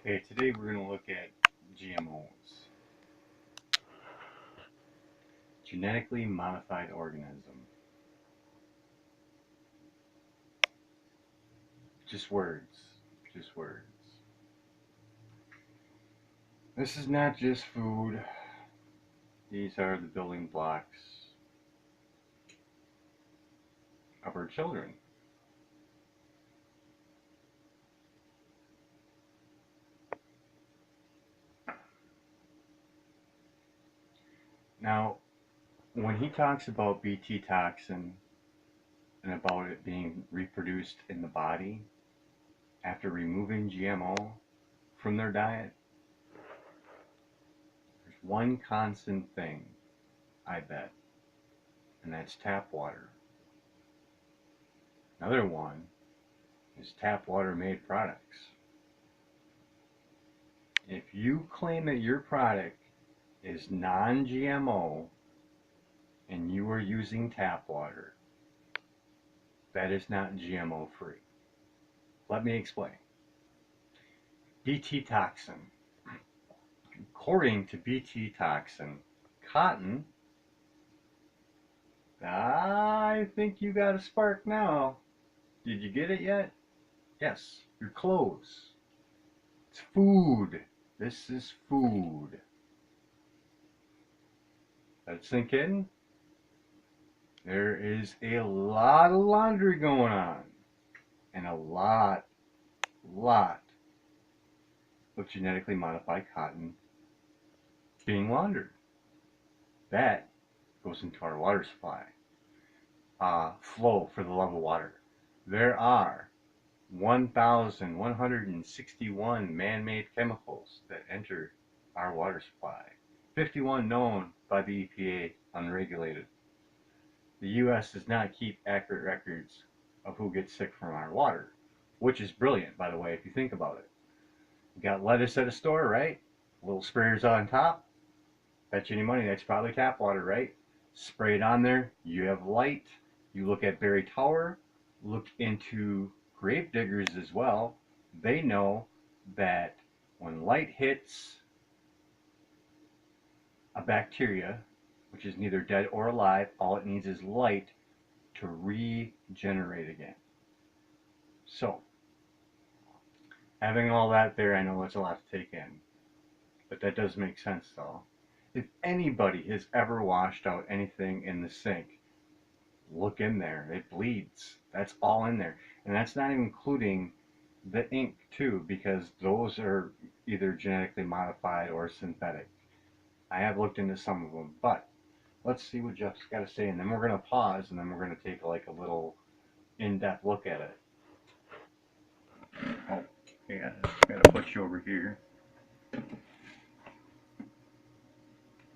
Okay, today we're going to look at GMOs. Genetically modified organism. Just words. Just words. This is not just food. These are the building blocks of our children. Now, when he talks about BT toxin and about it being reproduced in the body after removing GMO from their diet, there's one constant thing, I bet, and that's tap water. Another one is tap water made products. If you claim that your product is non-GMO and you are using tap water, that is not GMO free. Let me explain. BT toxin. According to BT toxin, cotton, I think you got a spark now. Did you get it yet? Yes, your clothes. It's food. This is food. Let it sink in. There is a lot of laundry going on, and a lot of genetically modified cotton being laundered. That goes into our water supply. Flow, for the love of water. There are 1,161 man-made chemicals that enter our water supply. 51 known by the EPA unregulated. The U.S. does not keep accurate records of who gets sick from our water, which is brilliant, by the way, if you think about it. You got lettuce at a store, right? Little sprayers on top. Bet you any money that's probably tap water, right? Spray it on there. You have light. You look at BARRIE Tower. Look into grave diggers as well. They know that when light hits a bacteria, which is neither dead or alive, all it needs is light to regenerate again. So, having all that there, I know it's a lot to take in, but that does make sense though. If anybody has ever washed out anything in the sink, look in there. It bleeds. That's all in there. And that's not even including the ink too, because those are either genetically modified or synthetic. I have looked into some of them, but let's see what Jeff's got to say, and then we're going to pause, and then we're going to take like a little in-depth look at it. Oh, yeah, got to put you over here.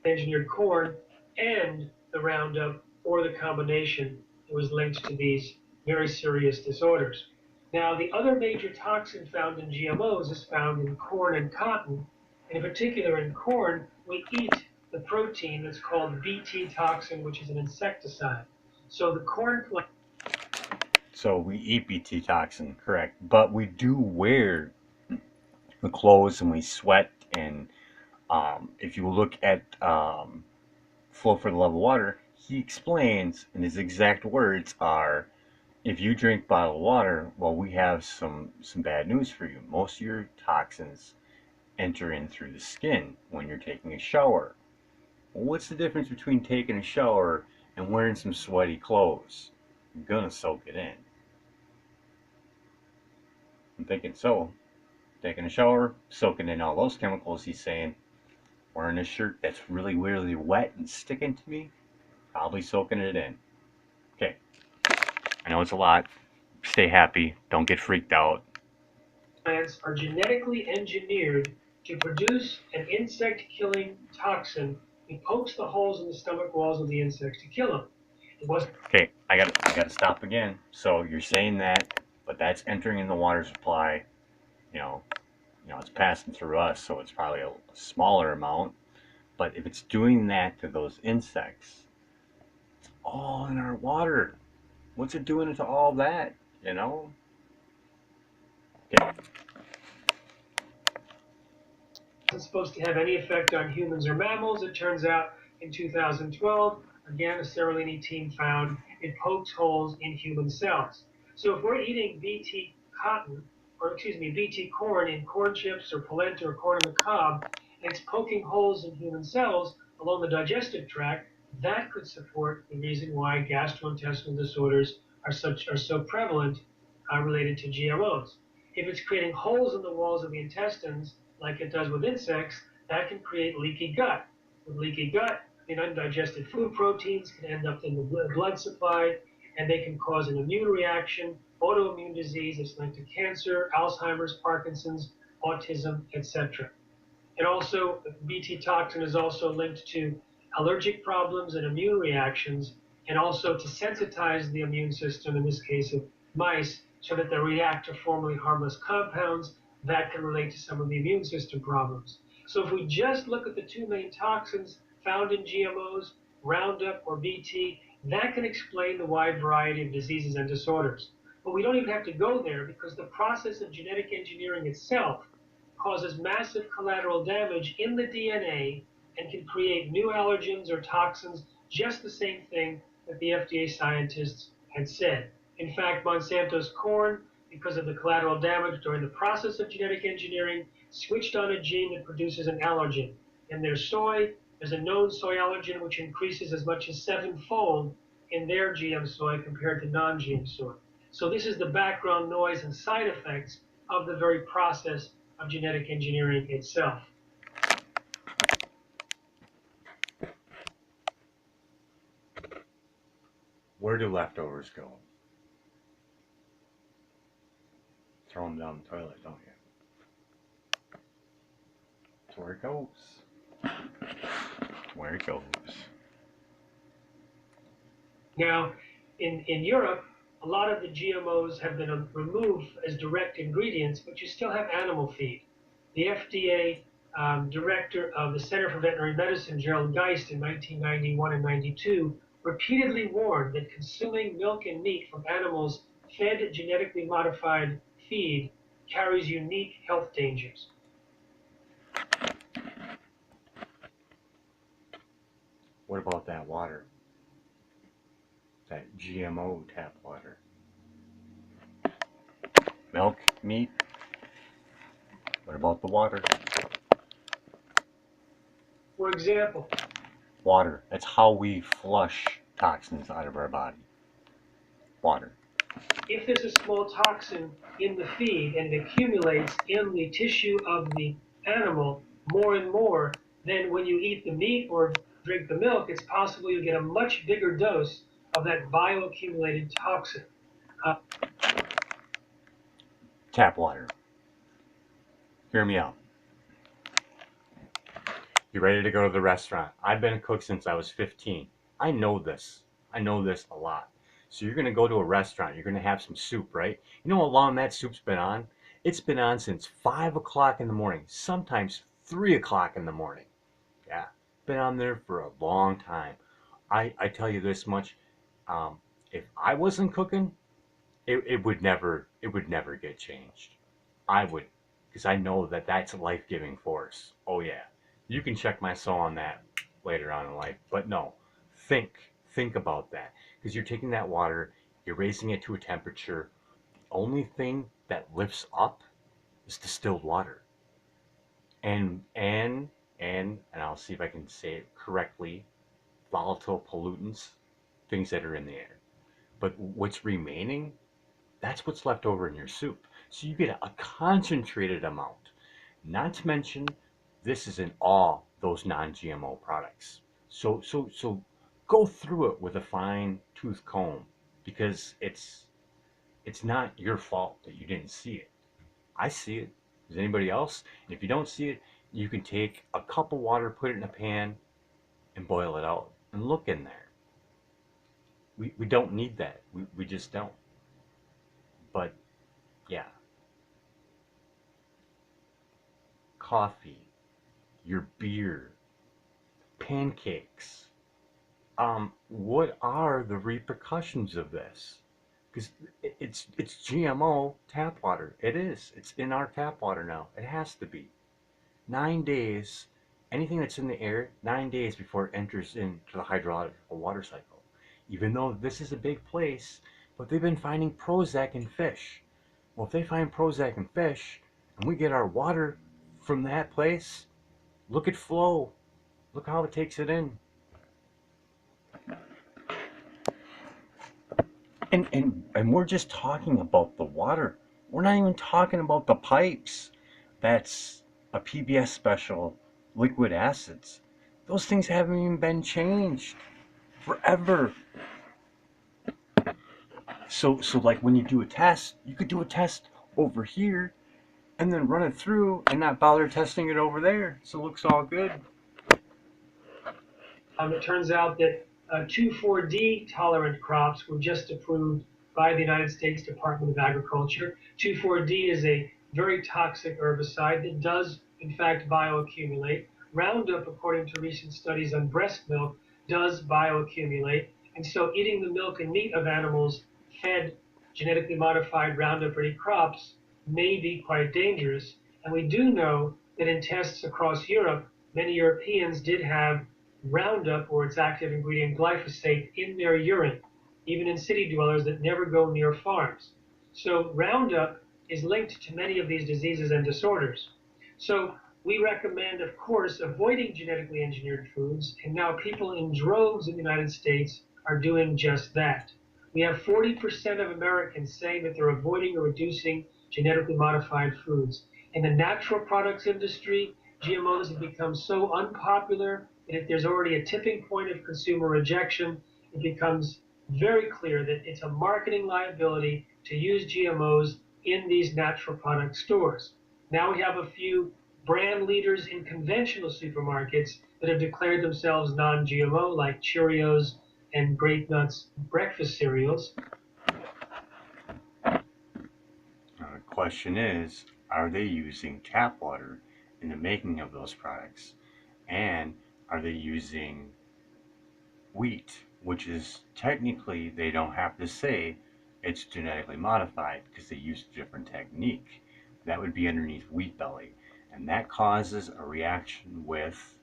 Engineered corn and the Roundup, or the combination, was linked to these very serious disorders. Now, the other major toxin found in GMOs is found in corn and cotton. In particular, in corn, we eat the protein that's called BT toxin, which is an insecticide. So the corn plant. So we eat BT toxin, correct? But we do wear the clothes and we sweat. And if you look at Flow for the Love of Water, he explains, and his exact words are, if you drink bottled water, well, we have some bad news for you. Most of your toxins enter in through the skin when you're taking a shower. Well, what's the difference between taking a shower and wearing some sweaty clothes? You're gonna soak it in. I'm thinking so. Taking a shower, soaking in all those chemicals, he's saying. Wearing a shirt that's really wet and sticking to me, probably soaking it in. Okay, I know it's a lot. Stay happy. Don't get freaked out. Plants are genetically engineered to produce an insect-killing toxin. It pokes the holes in the stomach walls of the insects to kill them. Okay, I gotta stop again. So you're saying that, but that's entering in the water supply. You know, it's passing through us, so it's probably a smaller amount. But if it's doing that to those insects, it's all in our water. What's it doing to all that? Okay. wasn't supposed to have any effect on humans or mammals. It turns out in 2012, again, a Seralini team found it pokes holes in human cells. So if we're eating BT cotton, or excuse me, BT corn in corn chips or polenta or corn on the cob, and it's poking holes in human cells along the digestive tract, that could support the reason why gastrointestinal disorders are so prevalent related to GMOs. If it's creating holes in the walls of the intestines, like it does with insects, that can create leaky gut. With leaky gut, the undigested food proteins can end up in the blood supply, and they can cause an immune reaction, autoimmune disease that's linked to cancer, Alzheimer's, Parkinson's, autism, etc. And also, BT toxin is also linked to allergic problems and immune reactions, and also to sensitize the immune system, in this case of mice, so that they react to formerly harmless compounds that can relate to some of the immune system problems. So if we just look at the two main toxins found in GMOs, Roundup or BT, that can explain the wide variety of diseases and disorders. But we don't even have to go there, because the process of genetic engineering itself causes massive collateral damage in the DNA and can create new allergens or toxins, just the same thing that the FDA scientists had said. In fact, Monsanto's corn, because of the collateral damage during the process of genetic engineering, switched on a gene that produces an allergen. In their soy, there's a known soy allergen which increases as much as 7-fold in their GM soy compared to non-GM soy. So this is the background noise and side effects of the very process of genetic engineering itself. Where do leftovers go? Throw them down the toilet, don't you? That's where it goes. Where it goes. Now, in Europe, a lot of the GMOs have been removed as direct ingredients, but you still have animal feed. The FDA director of the Center for Veterinary Medicine, Gerald Geist, in 1991 and 92, repeatedly warned that consuming milk and meat from animals fed genetically modified feed carries unique health dangers. What about that water? That GMO tap water? Milk, meat? What about the water? For example, water. That's how we flush toxins out of our body. Water. If there's a small toxin in the feed and it accumulates in the tissue of the animal more and more, then when you eat the meat or drink the milk, it's possible you get a much bigger dose of that bioaccumulated toxin. Tap water. Hear me out. You're ready to go to the restaurant. I've been a cook since I was 15. I know this. I know this a lot. So you're going to go to a restaurant. You're going to have some soup, right? You know how long that soup's been on? It's been on since 5 o'clock in the morning, sometimes 3 o'clock in the morning. Yeah, been on there for a long time. I tell you this much, if I wasn't cooking, it would never get changed. I would, because I know that that's a life-giving force. Oh yeah, you can check my soul on that later on in life. But no, think about that, because you're taking that water, you're raising it to a temperature. The only thing that lifts up is distilled water. And I'll see if I can say it correctly, volatile pollutants, things that are in the air. But what's remaining, that's what's left over in your soup. So you get a concentrated amount. Not to mention, this is in all those non-GMO products. So go through it with a fine tooth comb, because it's not your fault that you didn't see it. I see it. Does anybody else? And if you don't see it, you can take a cup of water, put it in a pan, and boil it out. And look in there. We don't need that. We just don't. But yeah. Coffee, your beer, pancakes. What are the repercussions of this? Because it's GMO tap water. It is. It's in our tap water now. It has to be. 9 days, anything that's in the air, 9 days before it enters into the hydrological water cycle. Even though this is a big place, but they've been finding Prozac in fish. Well, if they find Prozac in fish, and we get our water from that place, look at flow. Look how it takes it in. And we're just talking about the water. We're not even talking about the pipes. That's a PBS special, liquid acids. Those things haven't even been changed forever. So like when you do a test, you could do a test over here and then run it through and not bother testing it over there. So it looks all good. It turns out that 2,4-D tolerant crops were just approved by the United States Department of Agriculture. 2,4-D is a very toxic herbicide that does, in fact, bioaccumulate. Roundup, according to recent studies on breast milk, does bioaccumulate. And so eating the milk and meat of animals fed genetically modified Roundup-ready crops may be quite dangerous. And we do know that in tests across Europe, many Europeans did have Roundup or its active ingredient glyphosate in their urine, even in city dwellers that never go near farms. So Roundup is linked to many of these diseases and disorders. So we recommend, of course, avoiding genetically engineered foods, and now people in droves in the United States are doing just that. We have 40% of Americans saying that they're avoiding or reducing genetically modified foods. In the natural products industry, GMOs have become so unpopular that if there's already a tipping point of consumer rejection, it becomes very clear that it's a marketing liability to use GMOs in these natural product stores. Now we have a few brand leaders in conventional supermarkets that have declared themselves non-GMO, like Cheerios and Grape Nuts breakfast cereals. The question is, are they using tap water in the making of those products? And are they using wheat, which is technically, they don't have to say it's genetically modified because they use a different technique. That would be underneath wheat belly. And that causes a reaction with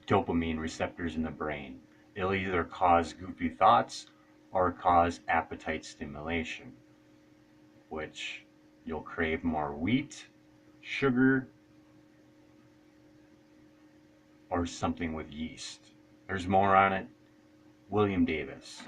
dopamine receptors in the brain. It'll either cause goofy thoughts or cause appetite stimulation, which you'll crave more wheat, sugar, or something with yeast. There's more on it. William Davis.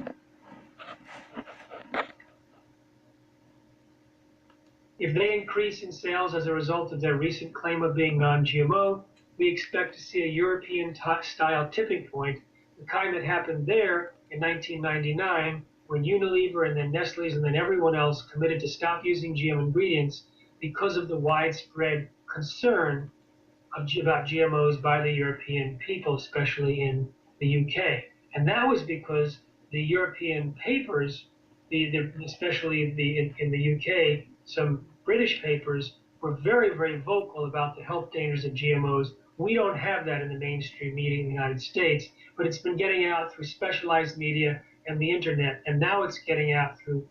If they increase in sales as a result of their recent claim of being non-GMO, we expect to see a European-style tipping point, the kind that happened there in 1999, when Unilever and then Nestle's and then everyone else committed to stop using GM ingredients because of the widespread concern about GMOs by the European people, especially in the UK. And that was because the European papers, especially in the UK, some British papers were very, very vocal about the health dangers of GMOs. We don't have that in the mainstream media in the United States, but it's been getting out through specialized media and the internet, and now it's getting out through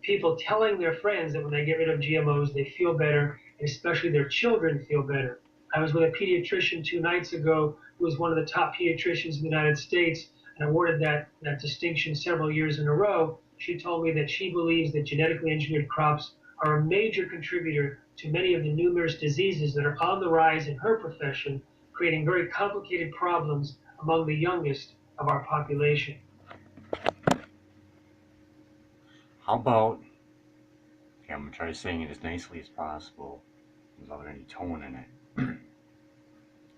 people telling their friends that when they get rid of GMOs, they feel better, and especially their children feel better. I was with a pediatrician 2 nights ago who was one of the top pediatricians in the United States and awarded that distinction several years in a row. She told me that she believes that genetically engineered crops are a major contributor to many of the numerous diseases that are on the rise in her profession, creating very complicated problems among the youngest of our population. How about, okay, I'm going to try saying it as nicely as possible without any tone in it.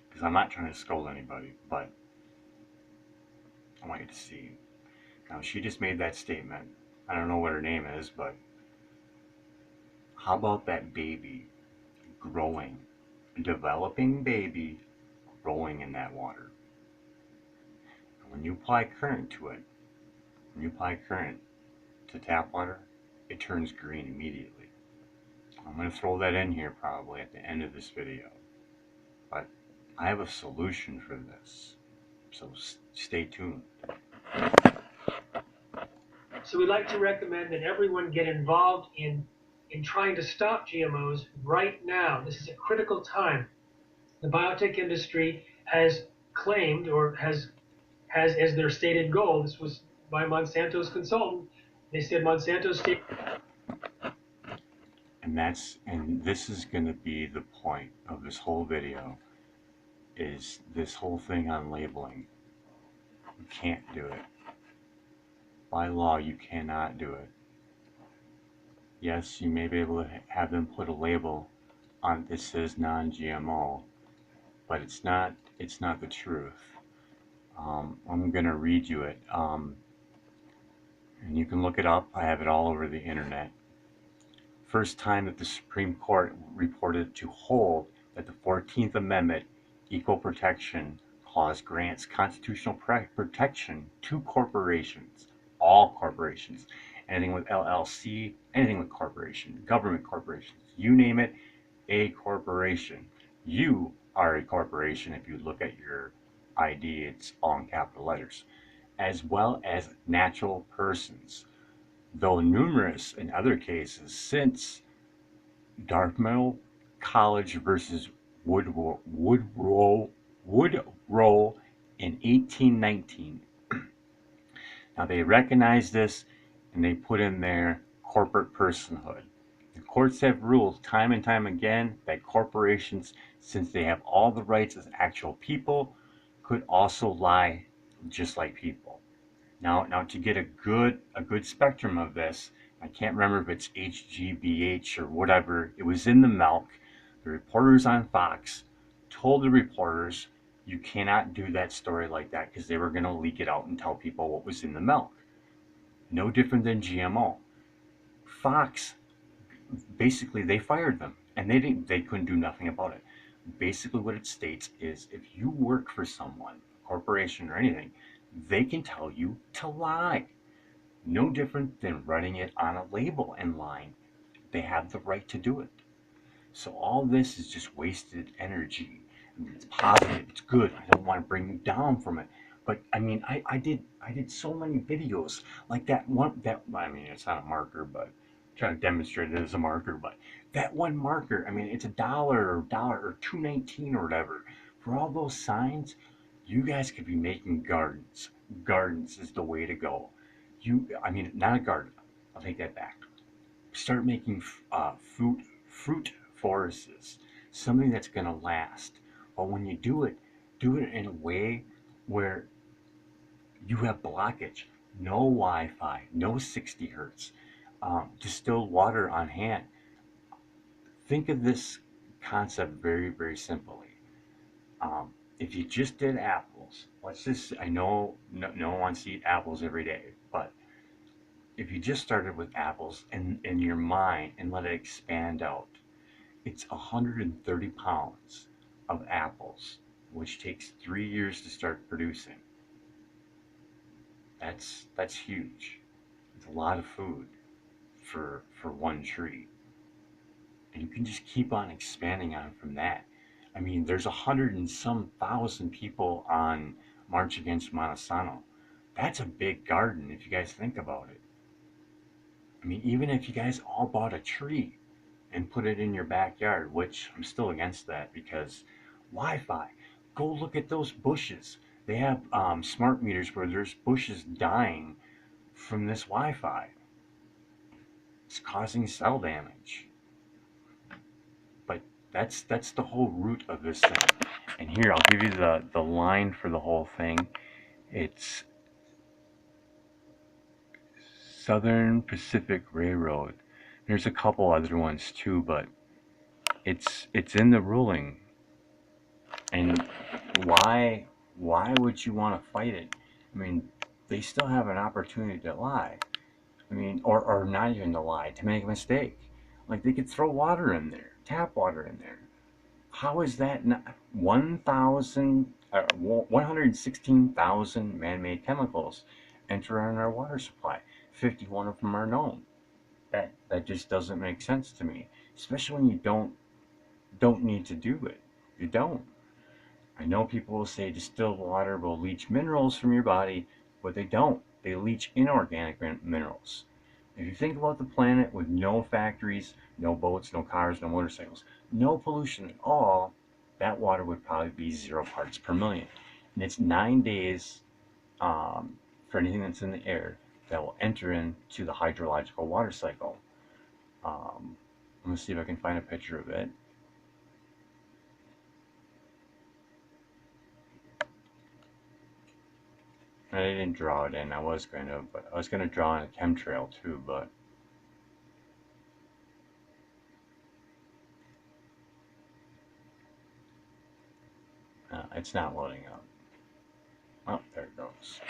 Because I'm not trying to scold anybody, but I want you to see. Now, she just made that statement. I don't know what her name is, but how about that baby growing, a developing baby growing in that water? And when you apply current to it, when you apply current to tap water, it turns green immediately. I'm going to throw that in here probably at the end of this video. But I have a solution for this, so stay tuned. So we'd like to recommend that everyone get involved in in trying to stop GMOs right now. This is a critical time. The biotech industry has claimed, or has as their stated goal, this was by Monsanto's consultant, they said Monsanto's state. And this is going to be the point of this whole video, is this whole thing on labeling. You can't do it. By law, you cannot do it. Yes, you may be able to have them put a label on this says non-GMO, but it's not the truth. I'm going to read you it, and you can look it up. I have it all over the internet. First time that the Supreme Court reported to hold that the 14th Amendment Equal Protection Clause grants constitutional protection to corporations, all corporations, anything with LLC, anything with corporation, government corporations, you name it, a corporation. You are a corporation. If you look at your ID, it's all in capital letters, as well as natural persons, though numerous in other cases since Dartmouth College versus Woodrow in 1819. Now they recognize this and they put in there corporate personhood. The courts have ruled time and time again that corporations, since they have all the rights as actual people, could also lie just like people. Now to get a good spectrum of this, I can't remember if it's HGBH or whatever, it was in the milk. The reporters on Fox told the reporters, you cannot do that story like that, because they were going to leak it out and tell people what was in the milk. No different than GMO. Fox, basically they fired them, and they couldn't do nothing about it. Basically what it states is, if you work for someone, a corporation or anything, they can tell you to lie. No different than writing it on a label and lying. They have the right to do it. So all this is just wasted energy. I mean, it's positive, it's good. I don't want to bring you down from it. But I mean, I did so many videos like that one, I mean, it's not a marker, but I'm trying to demonstrate it as a marker. But that one marker, I mean, it's $1 or $2.19 or whatever. For all those signs, you guys could be making gardens. Gardens is the way to go. I mean, not a garden. I'll take that back. Start making fruit forests, something that's going to last. But when you do it in a way where you have blockage, no Wi-Fi, no 60 hertz, distilled water on hand. Think of this concept very, very simply. If you just did apples, I know no one wants to eat apples every day, but if you just started with apples in your mind and let it expand out, it's 130 pounds of apples, which takes 3 years to start producing. That's huge. It's a lot of food for one tree. And you can just keep on expanding on from that. I mean, there's 100 and some thousand people on March Against Monsanto. That's a big garden if you guys think about it. I mean, even if you guys all bought a tree and put it in your backyard, which I'm still against that, because Wi-Fi, go look at those bushes. They have smart meters where there's bushes dying from this Wi-Fi. It's causing cell damage. But that's the whole root of this thing. And here, I'll give you the line for the whole thing. It's Southern Pacific Railroad. There's a couple other ones too, but it's in the ruling. And why would you want to fight it? I mean, they still have an opportunity to lie. I mean, or not even to lie, to make a mistake. Like, they could throw water in there, tap water in there. How is that not 116,000 man-made chemicals enter in our water supply? 51 of them are known. That just doesn't make sense to me, especially when you don't need to do it. You don't. I know people will say distilled water will leach minerals from your body, but they don't. They leach inorganic minerals. If you think about the planet with no factories, no boats, no cars, no motorcycles, no pollution at all, that water would probably be 0 parts per million. And it's 9 days for anything that's in the air that will enter into the hydrological water cycle. I'm going to see if I can find a picture of it. I didn't draw it in. I was going to draw in a chemtrail too, but it's not loading up. Oh, there it goes.